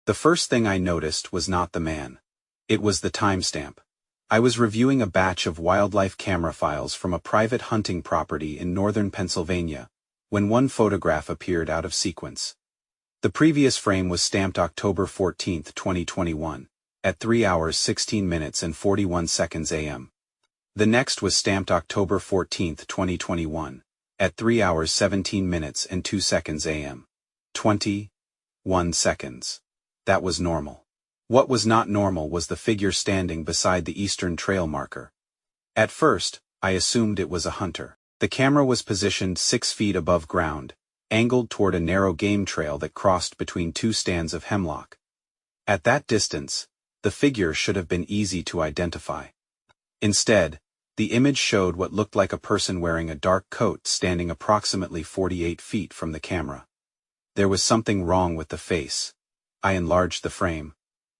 The first thing I noticed was not the man. It was the timestamp. I was reviewing a batch of wildlife camera files from a private hunting property in northern Pennsylvania, when one photograph appeared out of sequence. The previous frame was stamped October 14, 2021, at 3 hours 16 minutes and 41 seconds a.m. The next was stamped October 14, 2021, at 3 hours 17 minutes and 2 seconds a.m. 21 seconds. That was normal. What was not normal was the figure standing beside the eastern trail marker. At first, I assumed it was a hunter. The camera was positioned 6 feet above ground, angled toward a narrow game trail that crossed between 2 stands of hemlock. At that distance, the figure should have been easy to identify. Instead, the image showed what looked like a person wearing a dark coat standing approximately 48 feet from the camera. There was something wrong with the face. I enlarged the frame.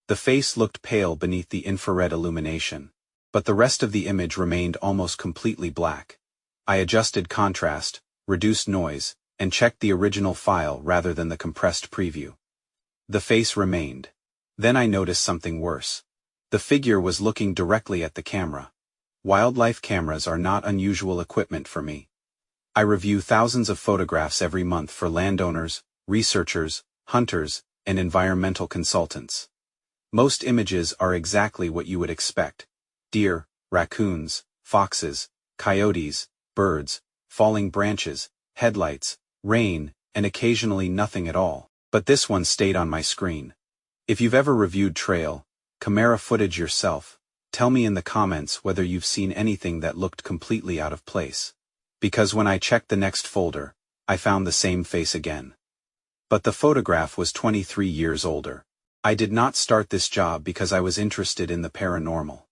The face looked pale beneath the infrared illumination, but the rest of the image remained almost completely black. I adjusted contrast, reduced noise, and checked the original file rather than the compressed preview. The face remained. Then I noticed something worse. The figure was looking directly at the camera. Wildlife cameras are not unusual equipment for me. I review thousands of photographs every month for landowners, researchers, hunters, and environmental consultants. Most images are exactly what you would expect: deer, raccoons, foxes, coyotes, birds, falling branches, headlights, rain, and occasionally nothing at all. But this one stayed on my screen. If you've ever reviewed trail camera footage yourself, tell me in the comments whether you've seen anything that looked completely out of place. Because when I checked the next folder, I found the same face again. But the photograph was 23 years older. I did not start this job because I was interested in the paranormal.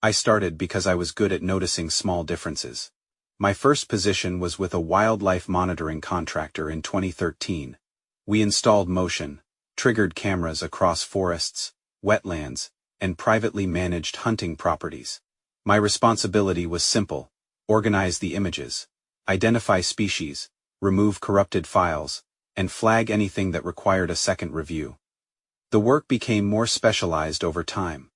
I started because I was good at noticing small differences. My first position was with a wildlife monitoring contractor in 2013. We installed motion, triggered cameras across forests, wetlands, and privately managed hunting properties. My responsibility was simple: organize the images, identify species, remove corrupted files, and flag anything that required a second review. The work became more specialized over time.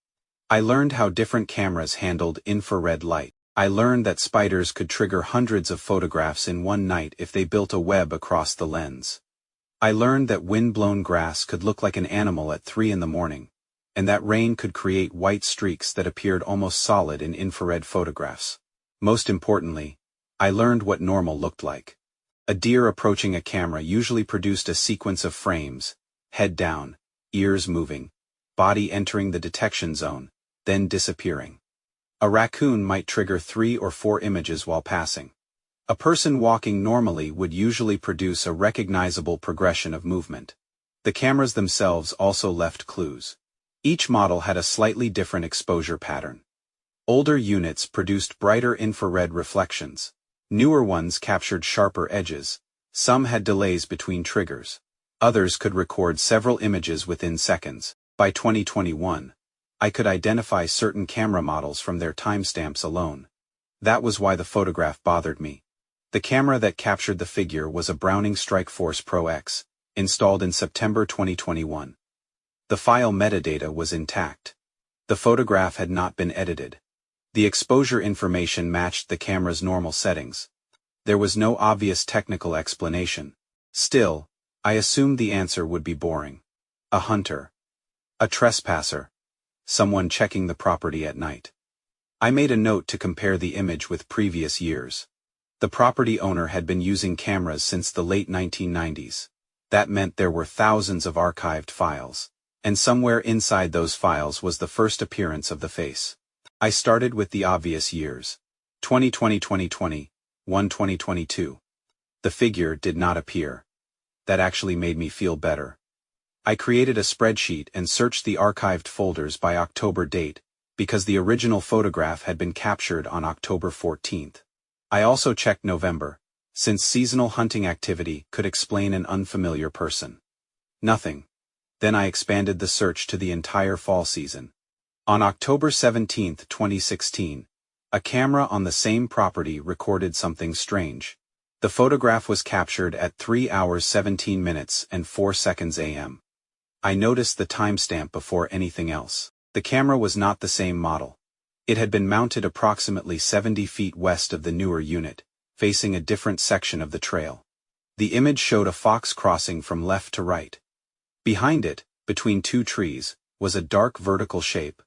I learned how different cameras handled infrared light. I learned that spiders could trigger hundreds of photographs in one night if they built a web across the lens. I learned that wind-blown grass could look like an animal at 3 in the morning, and that rain could create white streaks that appeared almost solid in infrared photographs. Most importantly, I learned what normal looked like. A deer approaching a camera usually produced a sequence of frames: head down, ears moving, body entering the detection zone, then disappearing. A raccoon might trigger 3 or 4 images while passing. A person walking normally would usually produce a recognizable progression of movement. The cameras themselves also left clues. Each model had a slightly different exposure pattern. Older units produced brighter infrared reflections. Newer ones captured sharper edges. Some had delays between triggers. Others could record several images within seconds. By 2021, I could identify certain camera models from their timestamps alone. That was why the photograph bothered me. The camera that captured the figure was a Browning Strikeforce Pro X, installed in September 2021. The file metadata was intact. The photograph had not been edited. The exposure information matched the camera's normal settings. There was no obvious technical explanation. Still, I assumed the answer would be boring. A hunter. A trespasser. Someone checking the property at night. I made a note to compare the image with previous years. The property owner had been using cameras since the late 1990s. That meant there were thousands of archived files. And somewhere inside those files was the first appearance of the face. I started with the obvious years. 2020-2021, 2022. The figure did not appear. That actually made me feel better. I created a spreadsheet and searched the archived folders by October date, because the original photograph had been captured on October 14th. I also checked November, since seasonal hunting activity could explain an unfamiliar person. Nothing. Then I expanded the search to the entire fall season. On October 17, 2016, a camera on the same property recorded something strange. The photograph was captured at 3 hours 17 minutes and 4 seconds a.m. I noticed the timestamp before anything else. The camera was not the same model. It had been mounted approximately 70 feet west of the newer unit, facing a different section of the trail. The image showed a fox crossing from left to right. Behind it, between two trees, was a dark vertical shape.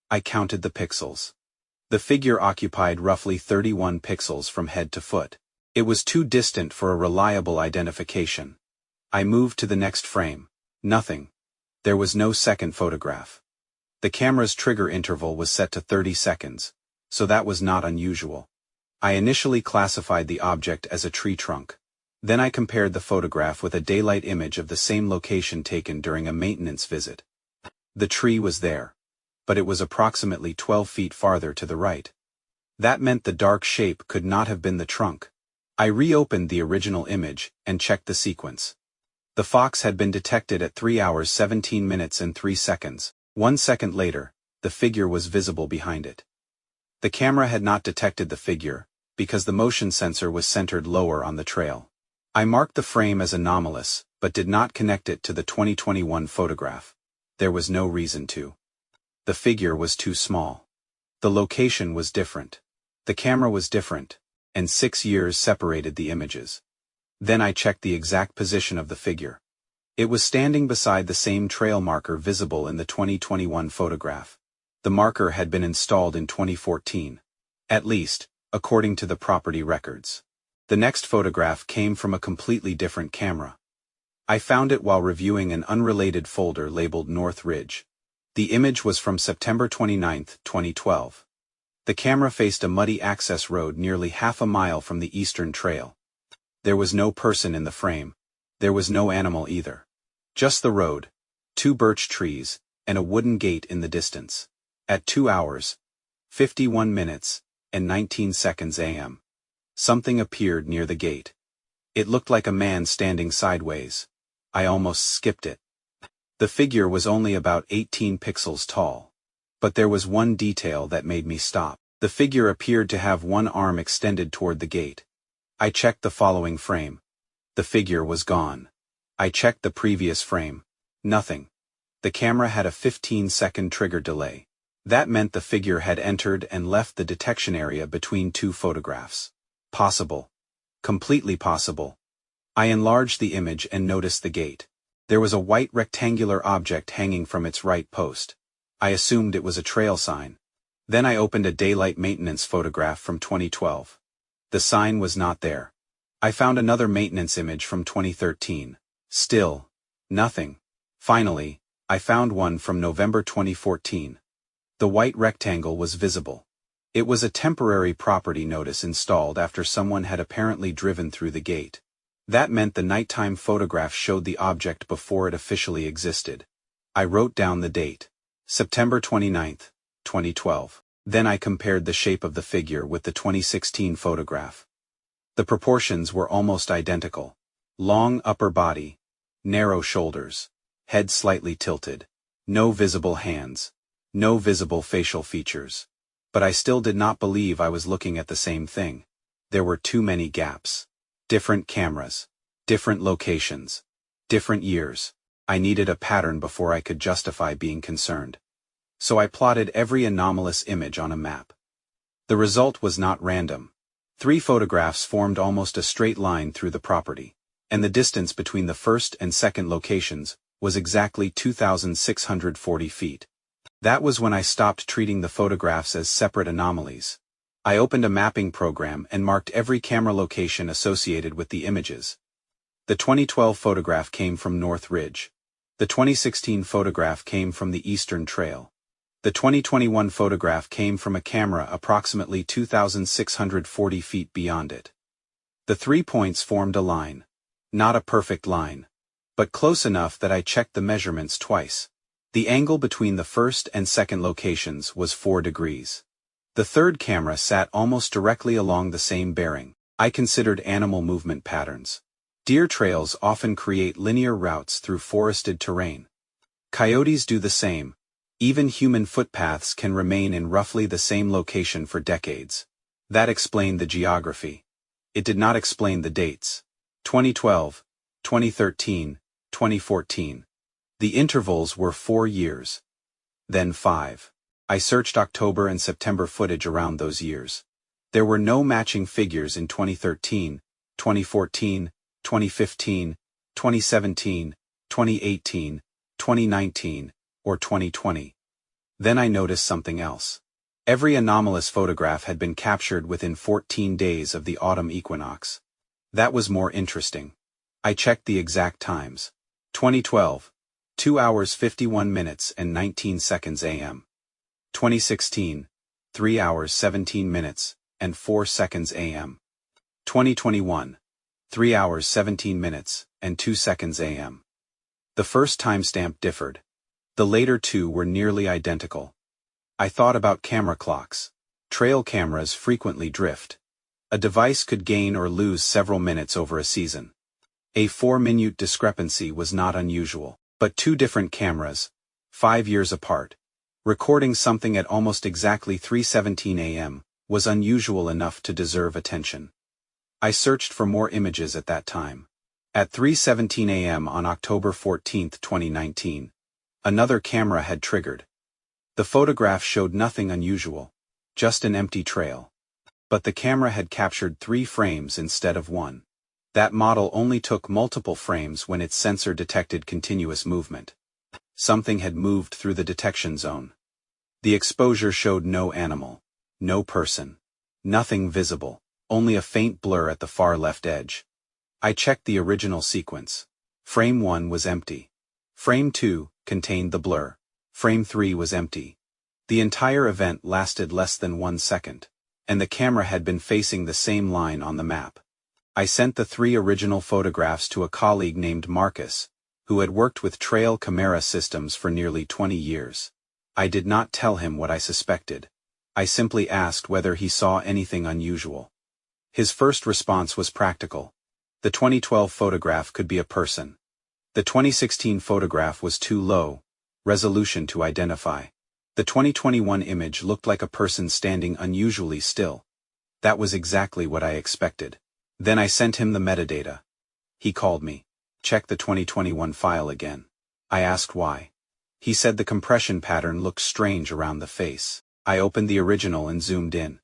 I counted the pixels. The figure occupied roughly 31 pixels from head to foot. It was too distant for a reliable identification. I moved to the next frame. Nothing. There was no second photograph. The camera's trigger interval was set to 30 seconds, so that was not unusual. I initially classified the object as a tree trunk. Then I compared the photograph with a daylight image of the same location taken during a maintenance visit. The tree was there, but it was approximately 12 feet farther to the right. That meant the dark shape could not have been the trunk. I reopened the original image and checked the sequence. The fox had been detected at 3 hours 17 minutes and 3 seconds. 1 second later, the figure was visible behind it. The camera had not detected the figure, because the motion sensor was centered lower on the trail. I marked the frame as anomalous, but did not connect it to the 2021 photograph. There was no reason to. The figure was too small. The location was different. The camera was different, and 6 years separated the images. Then I checked the exact position of the figure. It was standing beside the same trail marker visible in the 2021 photograph. The marker had been installed in 2014. At least, according to the property records. The next photograph came from a completely different camera. I found it while reviewing an unrelated folder labeled North Ridge. The image was from September 29, 2012. The camera faced a muddy access road nearly half a mile from the eastern trail. There was no person in the frame. There was no animal either. Just the road, 2 birch trees, and a wooden gate in the distance. At 2 hours, 51 minutes, and 19 seconds a.m. Something appeared near the gate. It looked like a man standing sideways. I almost skipped it. The figure was only about 18 pixels tall. But there was one detail that made me stop. The figure appeared to have one arm extended toward the gate. I checked the following frame. The figure was gone. I checked the previous frame. Nothing. The camera had a 15-second trigger delay. That meant the figure had entered and left the detection area between 2 photographs. Possible. Completely possible. I enlarged the image and noticed the gate. There was a white rectangular object hanging from its right post. I assumed it was a trail sign. Then I opened a daylight maintenance photograph from 2012. The sign was not there. I found another maintenance image from 2013. Still, nothing. Finally, I found one from November 2014. The white rectangle was visible. It was a temporary property notice installed after someone had apparently driven through the gate. That meant the nighttime photograph showed the object before it officially existed. I wrote down the date. September 29, 2012. Then I compared the shape of the figure with the 2016 photograph. The proportions were almost identical. Long upper body. Narrow shoulders. Head slightly tilted. No visible hands. No visible facial features. But I still did not believe I was looking at the same thing. There were too many gaps. Different cameras. Different locations. Different years. I needed a pattern before I could justify being concerned. So I plotted every anomalous image on a map. The result was not random. 3 photographs formed almost a straight line through the property, and the distance between the first and second locations was exactly 2,640 feet. That was when I stopped treating the photographs as separate anomalies. I opened a mapping program and marked every camera location associated with the images. The 2012 photograph came from North Ridge. The 2016 photograph came from the Eastern Trail. The 2021 photograph came from a camera approximately 2,640 feet beyond it. The 3 points formed a line. Not a perfect line, but close enough that I checked the measurements twice. The angle between the first and second locations was 4 degrees. The third camera sat almost directly along the same bearing. I considered animal movement patterns. Deer trails often create linear routes through forested terrain. Coyotes do the same. Even human footpaths can remain in roughly the same location for decades. That explained the geography. It did not explain the dates. 2012, 2013, 2014. The intervals were 4 years. Then 5. I searched October and September footage around those years. There were no matching figures in 2013, 2014, 2015, 2017, 2018, 2019, or 2020. Then I noticed something else. Every anomalous photograph had been captured within 14 days of the autumn equinox. That was more interesting. I checked the exact times. 2012, 2 hours 51 minutes and 19 seconds AM. 2016, 3 hours 17 minutes and 4 seconds AM. 2021, 3 hours 17 minutes and 2 seconds AM. The first timestamp differed. The later two were nearly identical. I thought about camera clocks. Trail cameras frequently drift. A device could gain or lose several minutes over a season. A 4-minute discrepancy was not unusual, but two different cameras, 5 years apart, recording something at almost exactly 3:17 AM, was unusual enough to deserve attention. I searched for more images at that time. At 3:17 AM on October 14, 2019, another camera had triggered. The photograph showed nothing unusual, just an empty trail. But the camera had captured 3 frames instead of 1. That model only took multiple frames when its sensor detected continuous movement. Something had moved through the detection zone. The exposure showed no animal, no person, nothing visible, only a faint blur at the far left edge. I checked the original sequence. Frame 1 was empty. Frame 2 contained the blur. Frame 3 was empty. The entire event lasted less than 1 second, and the camera had been facing the same line on the map. I sent the 3 original photographs to a colleague named Marcus, who had worked with trail camera systems for nearly 20 years. I did not tell him what I suspected. I simply asked whether he saw anything unusual. His first response was practical. The 2012 photograph could be a person. The 2016 photograph was too low resolution to identify. The 2021 image looked like a person standing unusually still. That was exactly what I expected. Then I sent him the metadata. He called me. Check the 2021 file again. I asked why. He said the compression pattern looked strange around the face. I opened the original and zoomed in.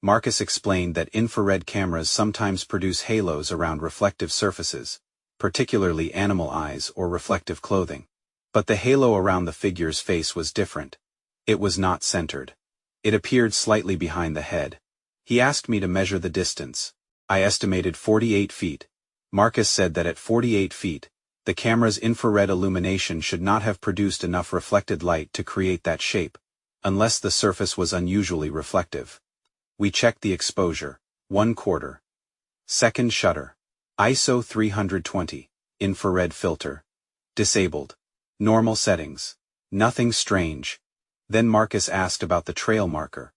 Marcus explained that infrared cameras sometimes produce halos around reflective surfaces, particularly animal eyes or reflective clothing. But the halo around the figure's face was different. It was not centered. It appeared slightly behind the head. He asked me to measure the distance. I estimated 48 feet. Marcus said that at 48 feet, the camera's infrared illumination should not have produced enough reflected light to create that shape, unless the surface was unusually reflective. We checked the exposure, 1/4. Second shutter. ISO 320. Infrared filter. Disabled. Normal settings. Nothing strange. Then Marcus asked about the trail marker.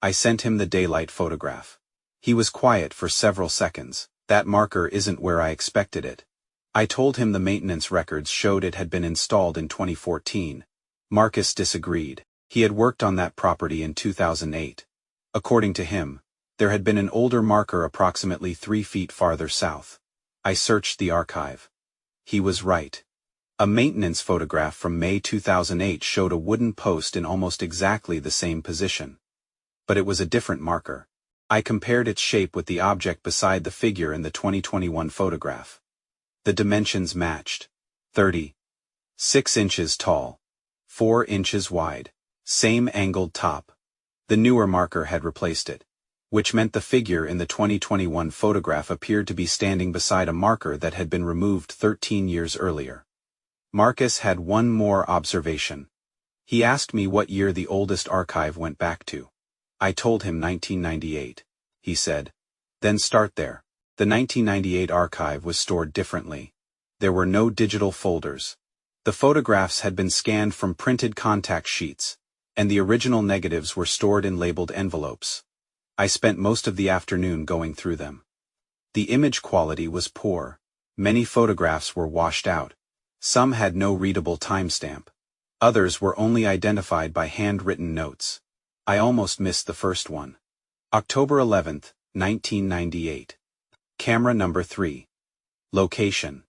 I sent him the daylight photograph. He was quiet for several seconds. That marker isn't where I expected it. I told him the maintenance records showed it had been installed in 2014. Marcus disagreed. He had worked on that property in 2008. According to him, there had been an older marker approximately 3 feet farther south. I searched the archive. He was right. A maintenance photograph from May 2008 showed a wooden post in almost exactly the same position. But it was a different marker. I compared its shape with the object beside the figure in the 2021 photograph. The dimensions matched. 36 inches tall. 4 inches wide. Same angled top. The newer marker had replaced it, which meant the figure in the 2021 photograph appeared to be standing beside a marker that had been removed 13 years earlier. Marcus had one more observation. He asked me what year the oldest archive went back to. I told him 1998. He said, "Then start there." The 1998 archive was stored differently. There were no digital folders. The photographs had been scanned from printed contact sheets, and the original negatives were stored in labeled envelopes. I spent most of the afternoon going through them. The image quality was poor. Many photographs were washed out. Some had no readable timestamp. Others were only identified by handwritten notes. I almost missed the first one. October 11, 1998. Camera number 3. Location: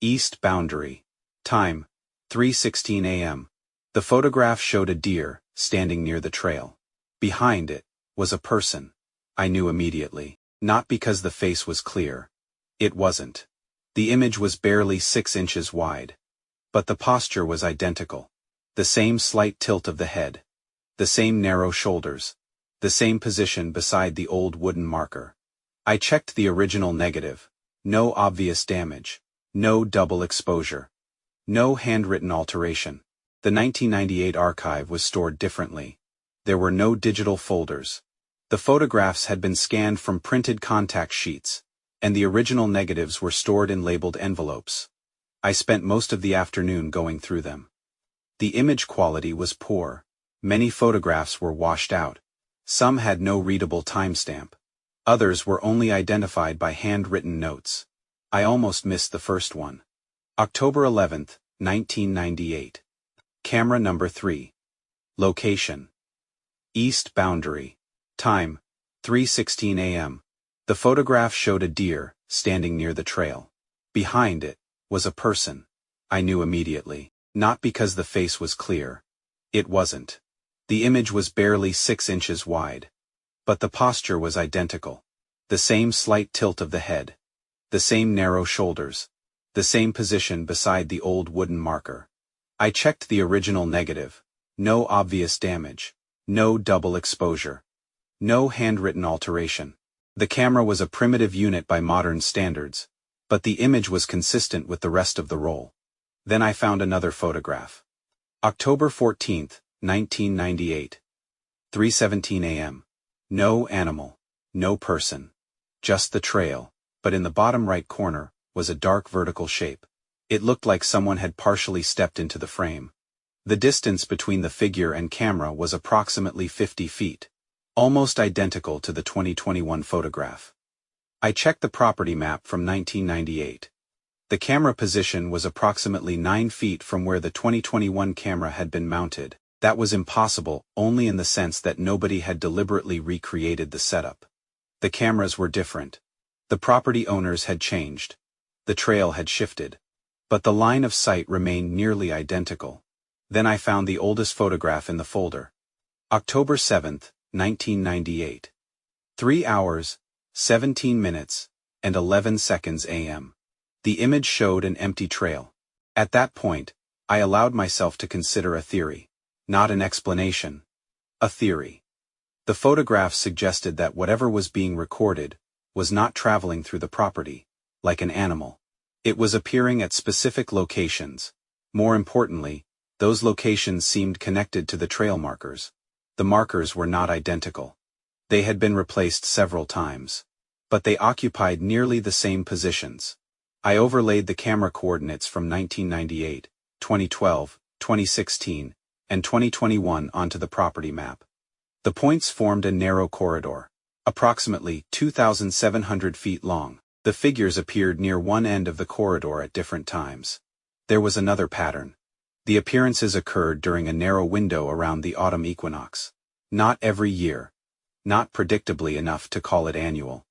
East boundary. Time: 3:16 a.m. The photograph showed a deer, standing near the trail. Behind it was a person. I knew immediately. Not because the face was clear. It wasn't. The image was barely 6 inches wide. But the posture was identical. The same slight tilt of the head. The same narrow shoulders. The same position beside the old wooden marker. I checked the original negative. No obvious damage. No double exposure. No handwritten alteration. The 1998 archive was stored differently. There were no digital folders. The photographs had been scanned from printed contact sheets, and the original negatives were stored in labeled envelopes. I spent most of the afternoon going through them. The image quality was poor. Many photographs were washed out. Some had no readable timestamp. Others were only identified by handwritten notes. I almost missed the first one. October 11, 1998. Camera number 3. Location: East Boundary. Time: 3:16 a.m. The photograph showed a deer, standing near the trail. Behind it was a person. I knew immediately. Not because the face was clear. It wasn't. The image was barely 6 inches wide. But the posture was identical. The same slight tilt of the head. The same narrow shoulders. The same position beside the old wooden marker. I checked the original negative. No obvious damage. No double exposure. No handwritten alteration. The camera was a primitive unit by modern standards, but the image was consistent with the rest of the roll. Then I found another photograph. October 14, 1998. 3:17 a.m. No animal. No person. Just the trail, but in the bottom right corner was a dark vertical shape. It looked like someone had partially stepped into the frame. The distance between the figure and camera was approximately 50 feet. Almost identical to the 2021 photograph. I checked the property map from 1998. The camera position was approximately 9 feet from where the 2021 camera had been mounted. That was impossible only in the sense that nobody had deliberately recreated the setup. The cameras were different. The property owners had changed. The trail had shifted. But the line of sight remained nearly identical. Then I found the oldest photograph in the folder. October 7, 1998. 3 hours, 17 minutes, and 11 seconds a.m. The image showed an empty trail. At that point, I allowed myself to consider a theory. Not an explanation. A theory. The photograph suggested that whatever was being recorded was not traveling through the property, like an animal. It was appearing at specific locations. More importantly, those locations seemed connected to the trail markers. The markers were not identical. They had been replaced several times. But they occupied nearly the same positions. I overlaid the camera coordinates from 1998, 2012, 2016, and 2021 onto the property map. The points formed a narrow corridor, approximately 2,700 feet long. The figures appeared near one end of the corridor at different times. There was another pattern. The appearances occurred during a narrow window around the autumn equinox. Not every year. Not predictably enough to call it annual.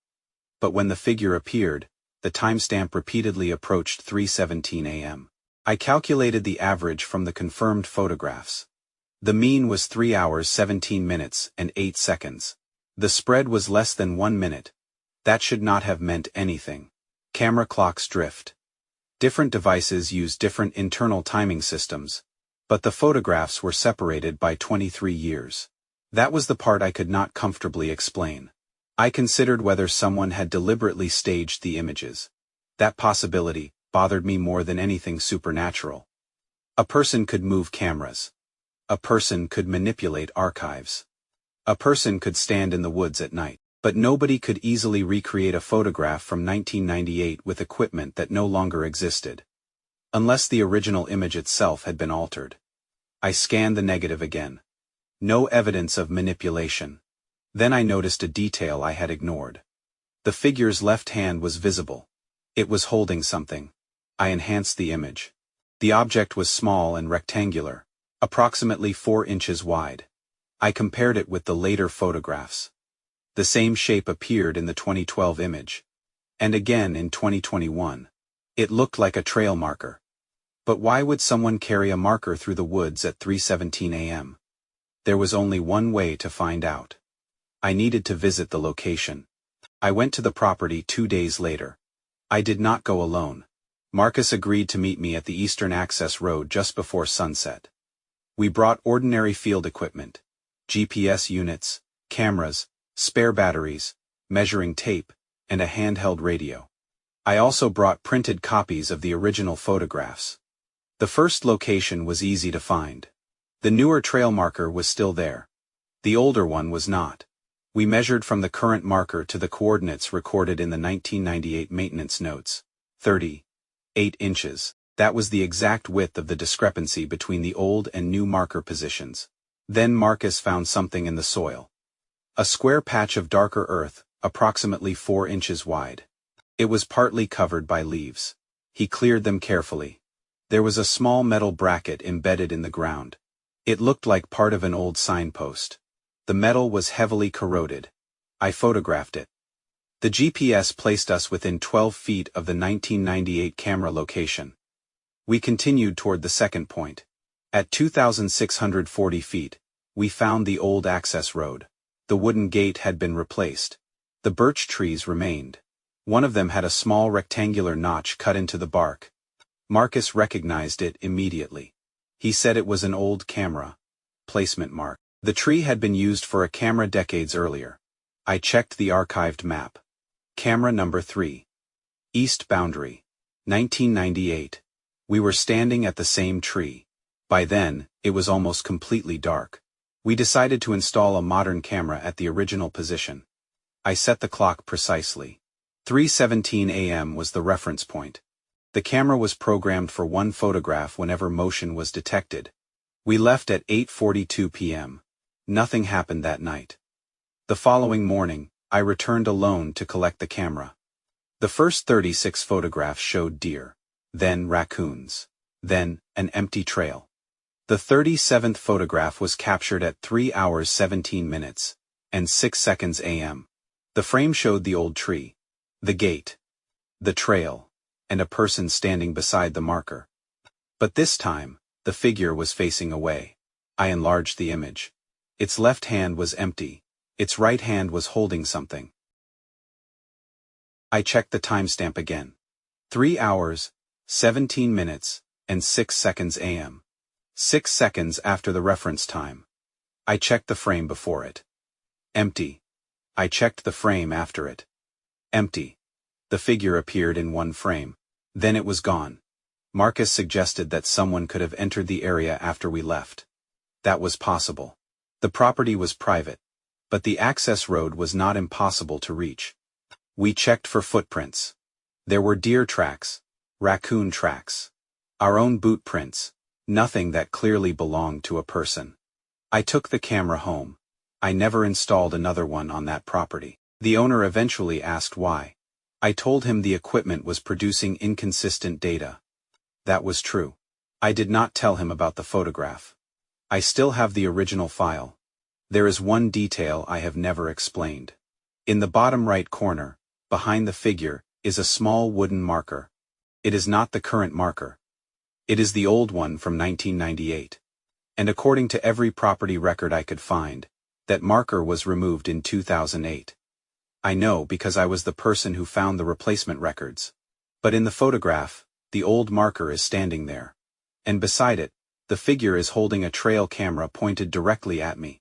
But when the figure appeared, the timestamp repeatedly approached 3:17 a.m. I calculated the average from the confirmed photographs. The mean was 3 hours 17 minutes and 8 seconds. The spread was less than 1 minute. That should not have meant anything. Camera clocks drift. Different devices use different internal timing systems, but the photographs were separated by 23 years. That was the part I could not comfortably explain. I considered whether someone had deliberately staged the images. That possibility bothered me more than anything supernatural. A person could move cameras. A person could manipulate archives. A person could stand in the woods at night. But nobody could easily recreate a photograph from 1998 with equipment that no longer existed. Unless the original image itself had been altered. I scanned the negative again. No evidence of manipulation. Then I noticed a detail I had ignored. The figure's left hand was visible. It was holding something. I enhanced the image. The object was small and rectangular, approximately 4 inches wide. I compared it with the later photographs. The same shape appeared in the 2012 image. And again in 2021. It looked like a trail marker. But why would someone carry a marker through the woods at 3:17 a.m.? There was only one way to find out. I needed to visit the location. I went to the property 2 days later. I did not go alone. Marcus agreed to meet me at the Eastern Access Road just before sunset. We brought ordinary field equipment, GPS units, cameras, spare batteries, measuring tape, and a handheld radio. I also brought printed copies of the original photographs. The first location was easy to find. The newer trail marker was still there. The older one was not. We measured from the current marker to the coordinates recorded in the 1998 maintenance notes, 38 inches. That was the exact width of the discrepancy between the old and new marker positions. Then Marcus found something in the soil. A square patch of darker earth, approximately 4 inches wide. It was partly covered by leaves. He cleared them carefully. There was a small metal bracket embedded in the ground. It looked like part of an old signpost. The metal was heavily corroded. I photographed it. The GPS placed us within 12 feet of the 1998 camera location. We continued toward the second point. At 2,640 feet, we found the old access road. The wooden gate had been replaced. The birch trees remained. One of them had a small rectangular notch cut into the bark. Marcus recognized it immediately. He said it was an old camera placement mark. The tree had been used for a camera decades earlier. I checked the archived map. Camera number 3. East boundary. 1998. We were standing at the same tree. By then, it was almost completely dark. We decided to install a modern camera at the original position. I set the clock precisely. 3:17 a.m. was the reference point. The camera was programmed for one photograph whenever motion was detected. We left at 8:42 p.m. Nothing happened that night. The following morning, I returned alone to collect the camera. The first 36 photographs showed deer, then raccoons, then an empty trail. The 37th photograph was captured at 3 hours 17 minutes and 6 seconds a.m. The frame showed the old tree, the gate, the trail, and a person standing beside the marker. But this time, the figure was facing away. I enlarged the image. Its left hand was empty. Its right hand was holding something. I checked the timestamp again. 3 hours, 17 minutes, and 6 seconds a.m. 6 seconds after the reference time. I checked the frame before it. Empty. I checked the frame after it. Empty. The figure appeared in one frame. Then it was gone. Marcus suggested that someone could have entered the area after we left. That was possible. The property was private, but the access road was not impossible to reach. We checked for footprints. There were deer tracks, raccoon tracks, our own boot prints, nothing that clearly belonged to a person. I took the camera home. I never installed another one on that property. The owner eventually asked why. I told him the equipment was producing inconsistent data. That was true. I did not tell him about the photograph. I still have the original file. There is one detail I have never explained. In the bottom right corner, behind the figure, is a small wooden marker. It is not the current marker. It is the old one from 1998. And according to every property record I could find, that marker was removed in 2008. I know because I was the person who found the replacement records. But in the photograph, the old marker is standing there. And beside it, the figure is holding a trail camera pointed directly at me.